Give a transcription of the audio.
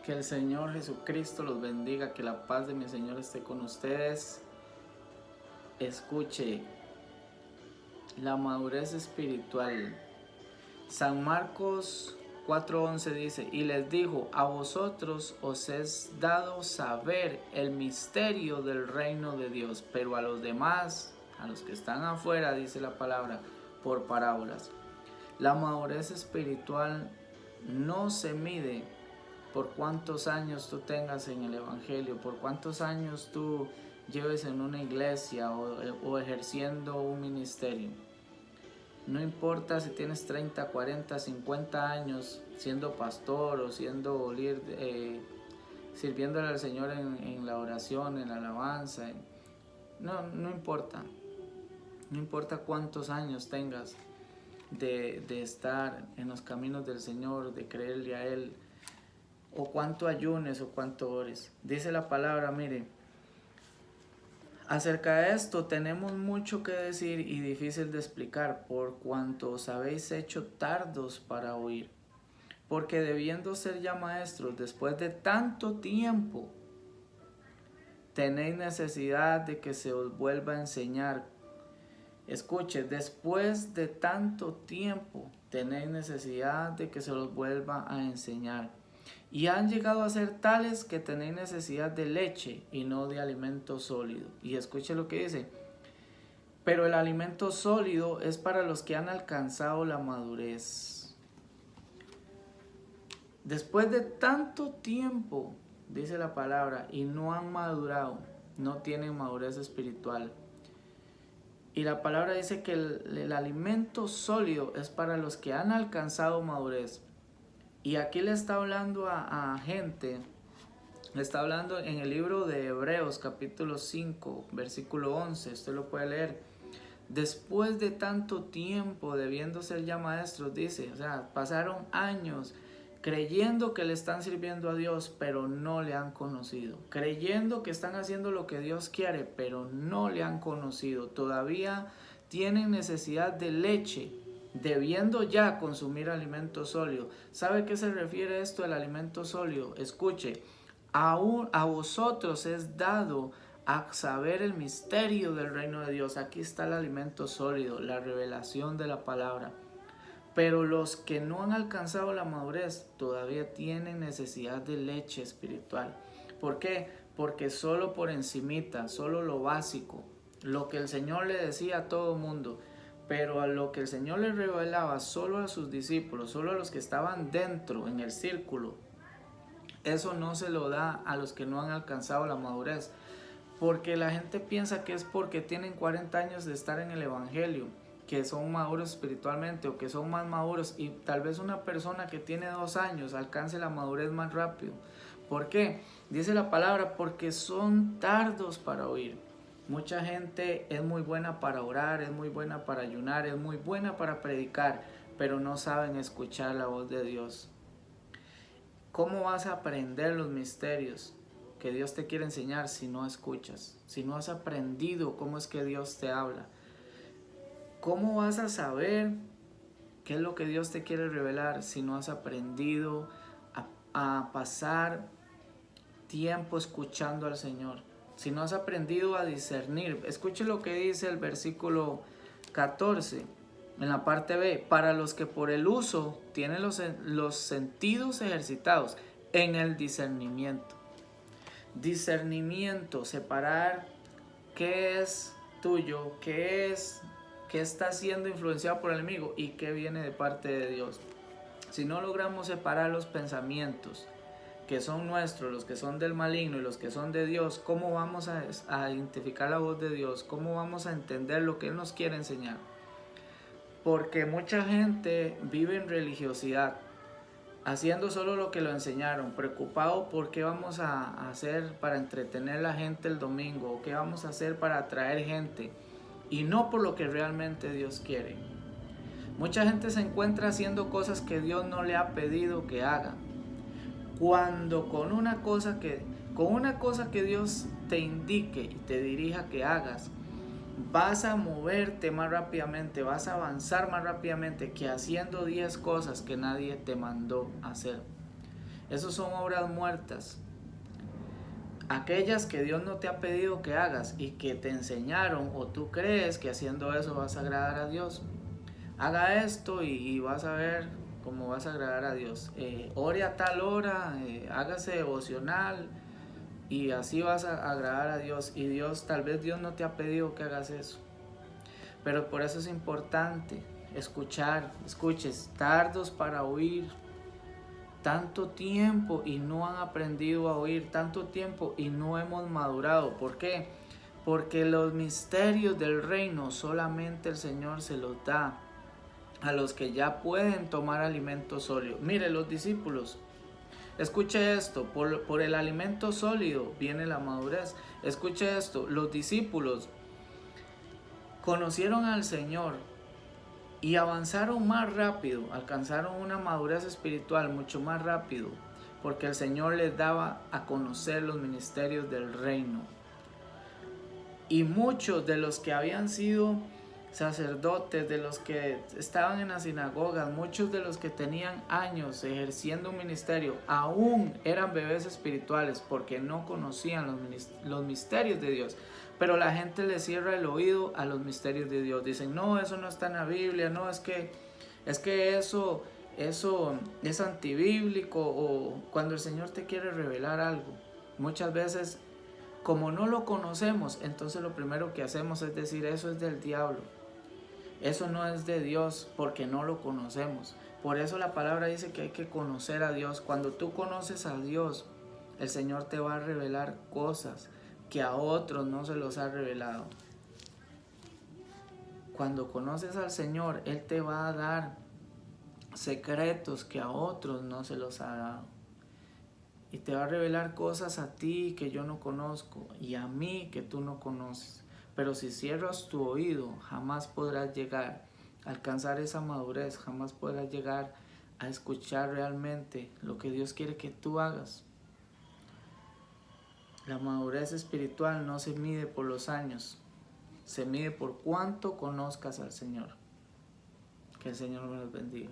Que el Señor Jesucristo los bendiga, que la paz de mi Señor esté con ustedes. Escuche, la madurez espiritual. San Marcos 4:11 dice, y les dijo, a vosotros os es dado saber el misterio del reino de Dios, pero a los demás, a los que están afuera, dice la palabra, por parábolas. La madurez espiritual no se mide por cuántos años tú tengas en el Evangelio, por cuántos años tú lleves en una iglesia o ejerciendo un ministerio. No importa si tienes 30, 40, 50 años siendo pastor o siendo líder, sirviéndole al Señor en la oración, en la alabanza. No importa. No importa cuántos años tengas de estar en los caminos del Señor, de creerle a Él, o cuánto ayunes o cuánto ores. Dice la palabra, mire, acerca de esto tenemos mucho que decir y difícil de explicar, por cuanto os habéis hecho tardos para oír. Porque debiendo ser ya maestros después de tanto tiempo, tenéis necesidad de que se os vuelva a enseñar. Escuche, después de tanto tiempo, tenéis necesidad de que se os vuelva a enseñar. Y han llegado a ser tales que tenéis necesidad de leche y no de alimento sólido. Y escuche lo que dice. Pero el alimento sólido es para los que han alcanzado la madurez. Después de tanto tiempo, dice la palabra, y no han madurado, no tienen madurez espiritual. Y la palabra dice que el alimento sólido es para los que han alcanzado madurez. Y aquí le está hablando a gente, le está hablando en el libro de Hebreos capítulo 5, versículo 11, usted lo puede leer. Después de tanto tiempo, debiendo ser ya maestros, dice, o sea, pasaron años creyendo que le están sirviendo a Dios, pero no le han conocido. Creyendo que están haciendo lo que Dios quiere, pero no le han conocido. Todavía tienen necesidad de leche, debiendo ya consumir alimento sólido. ¿Sabe a qué se refiere esto, el alimento sólido? Escuche, a vosotros es dado a saber el misterio del reino de Dios. Aquí está el alimento sólido, la revelación de la palabra. Pero los que no han alcanzado la madurez todavía tienen necesidad de leche espiritual. ¿Por qué? Porque solo por encimita, solo lo básico, lo que el Señor le decía a todo mundo, pero a lo que el Señor le revelaba solo a sus discípulos, solo a los que estaban dentro, en el círculo, eso no se lo da a los que no han alcanzado la madurez. Porque la gente piensa que es porque tienen 40 años de estar en el Evangelio, que son maduros espiritualmente o que son más maduros, y tal vez una persona que tiene 2 años alcance la madurez más rápido. ¿Por qué? Dice la palabra, porque son tardos para oír. Mucha gente es muy buena para orar, es muy buena para ayunar, es muy buena para predicar, pero no saben escuchar la voz de Dios. ¿Cómo vas a aprender los misterios que Dios te quiere enseñar si no escuchas? Si no has aprendido cómo es que Dios te habla. ¿Cómo vas a saber qué es lo que Dios te quiere revelar si no has aprendido a pasar tiempo escuchando al Señor? Si no has aprendido a discernir. Escuche lo que dice el versículo 14 en la parte B. Para los que por el uso tienen los sentidos ejercitados en el discernimiento. Discernimiento, separar qué es tuyo, qué está siendo influenciado por el enemigo y qué viene de parte de Dios. Si no logramos separar los pensamientos que son nuestros, los que son del maligno y los que son de Dios, ¿cómo vamos a identificar la voz de Dios? ¿Cómo vamos a entender lo que Él nos quiere enseñar? Porque mucha gente vive en religiosidad, haciendo solo lo que lo enseñaron, preocupado por qué vamos a hacer para entretener a la gente el domingo, o qué vamos a hacer para atraer gente, y no por lo que realmente Dios quiere. Mucha gente se encuentra haciendo cosas que Dios no le ha pedido que haga, cuando con una cosa que Dios te indique y te dirija que hagas, vas a moverte más rápidamente, vas a avanzar más rápidamente que haciendo 10 cosas que nadie te mandó hacer. Esos son obras muertas. Aquellas que Dios no te ha pedido que hagas y que te enseñaron o tú crees que haciendo eso vas a agradar a Dios. Haga esto y vas a ver cómo vas a agradar a Dios. Ore a tal hora, hágase devocional y así vas a agradar a Dios. Y Dios, tal vez Dios no te ha pedido que hagas eso. Pero por eso es importante escuches, tardos para oír. Tanto tiempo y no han aprendido a oír, tanto tiempo y no hemos madurado. ¿Por qué? Porque los misterios del reino solamente el Señor se los da a los que ya pueden tomar alimento sólido. Mire, los discípulos, escuche esto, por el alimento sólido viene la madurez. Escuche esto, los discípulos conocieron al Señor y avanzaron más rápido, alcanzaron una madurez espiritual mucho más rápido, porque el Señor les daba a conocer los ministerios del reino. Y muchos de los que habían sido sacerdotes, de los que estaban en las sinagogas, muchos de los que tenían años ejerciendo un ministerio, aún eran bebés espirituales porque no conocían los misterios de Dios. Pero la gente le cierra el oído a los misterios de Dios. Dicen, no, eso no está en la Biblia, no, es que eso es antibíblico, o cuando el Señor te quiere revelar algo. Muchas veces, como no lo conocemos, entonces lo primero que hacemos es decir, eso es del diablo. Eso no es de Dios porque no lo conocemos. Por eso la palabra dice que hay que conocer a Dios. Cuando tú conoces a Dios, el Señor te va a revelar cosas que a otros no se los ha revelado. Cuando conoces al Señor, Él te va a dar secretos que a otros no se los ha dado. Y te va a revelar cosas a ti que yo no conozco y a mí que tú no conoces. Pero si cierras tu oído, jamás podrás llegar a alcanzar esa madurez, jamás podrás llegar a escuchar realmente lo que Dios quiere que tú hagas. La madurez espiritual no se mide por los años, se mide por cuánto conozcas al Señor. Que el Señor me los bendiga.